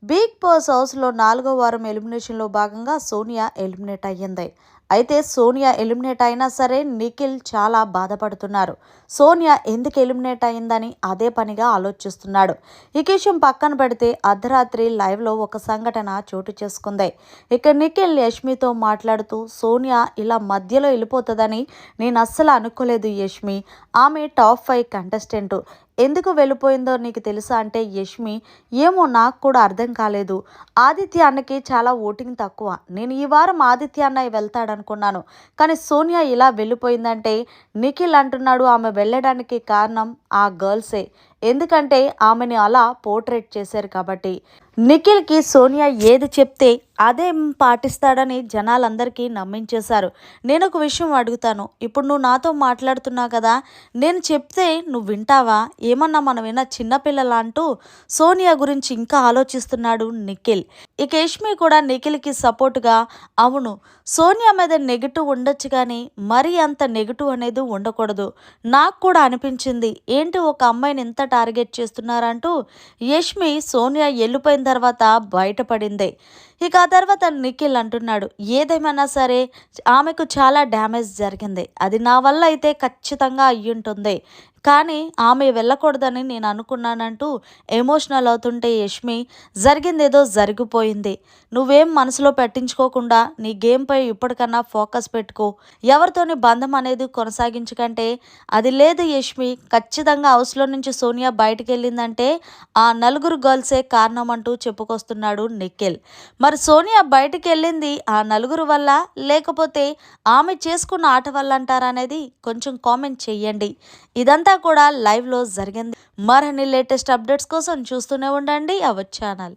Big boss హౌస్లో 4వ వారం ఎలిమినేషన్లో భాగంగా సోనియా ఎలిమినేట్ అయ్యింది. అయితే సోనియా ఎలిమినేట్ అయినా సరే నిఖిల్ చాలా బాధపడుతున్నారు. సోనియా ఎందుకు ఎలిమినేట్ అయిందని అదే పనిగా ఆలోచిస్తున్నాడు. ఈ విషయం పక్కన పెడితే అర్ధరాత్రి లైవ్లో ఒక సంఘటన చోటు చేసుకుంది. ఇక నిఖిల్ యష్మితో మాట్లాడుతూ సోనియా ఇలా మధ్యలో వెళ్ళిపోతుందని నేను అస్సలు అనుకోలేదు యష్మి. ఆమె టాప్ 5 కంటెస్టెంట్. ఎందుకు వెళ్ళిపోయిందో నీకు తెలుసా అంటే యష్మి, ఏమో నాకు కూడా అర్థం కాలేదు. ఆదిత్య అన్నకి చాలా ఓటింగ్ తక్కువ. నేను ఈ వారం ఆదిత్య అన్నయ్య వెళ్తాడనుకున్నాను. కానీ సోనియా ఇలా వెళ్ళిపోయిందంటే నిఖిల్ అంటున్నాడు ఆమె వెళ్ళడానికి కారణం ఆ గర్ల్సే. ఎందుకంటే ఆమెని అలా పోర్ట్రేట్ చేశారు కాబట్టి. నిఖిల్కి సోనియా ఏది చెప్తే అదే పాటిస్తాడని జనాలందరికీ నమ్మించేశారు. నేను ఒక విషయం అడుగుతాను. ఇప్పుడు నువ్వు నాతో మాట్లాడుతున్నావు కదా, నేను చెప్తే నువ్వు వింటావా? ఏమన్నా మనం విన్న చిన్నపిల్లలా అంటూ సోనియా గురించి ఇంకా ఆలోచిస్తున్నాడు నిఖిల్. ఇక యష్మి కూడా నిఖిల్కి సపోర్ట్గా, అవును సోనియా మీద నెగిటివ్ ఉండొచ్చు కానీ మరీ అంత నెగిటివ్ అనేది ఉండకూడదు. నాకు కూడా అనిపించింది, ఏంటి ఒక అమ్మాయిని ఎంత టార్గెట్ చేస్తున్నారంటూ యష్మి సోనియా వెళ్ళిపోయిన తర్వాత బయటపడింది. ఇక ఆ తర్వాత నిఖిల్ అంటున్నాడు, ఏదేమైనా సరే ఆమెకు చాలా డ్యామేజ్ జరిగింది. అది నా వల్ల అయితే ఖచ్చితంగా అయ్యుంటుంది. కానీ ఆమె వెళ్ళకూడదని నేను అనుకున్నానంటూ ఎమోషనల్ అవుతుంటే యష్మి, జరిగిందేదో జరిగిపోయింది. నువ్వేం మనసులో పెట్టించుకోకుండా నీ గేమ్పై ఇప్పటికన్నా ఫోకస్ పెట్టుకో. ఎవరితోని బంధం అనేది కొనసాగించకంటే అది లేదు యష్మి. ఖచ్చితంగా హౌస్లో నుంచి సోనియా బయటికి వెళ్ళిందంటే ఆ నలుగురు గర్ల్సే కారణం అంటూ చెప్పుకొస్తున్నాడు నిఖిల్. మరి సోనియా బయటికి వెళ్ళింది ఆ నలుగురు వల్ల, లేకపోతే ఆమె చేసుకున్న ఆట వల్ల అంటారా అనేది కొంచెం కామెంట్ చెయ్యండి. ఇదంతా కూడా లైవ్లో జరిగింది. మరిన్ని లేటెస్ట్ అప్డేట్స్ కోసం చూస్తూనే ఉండండి అవర్ ఛానల్.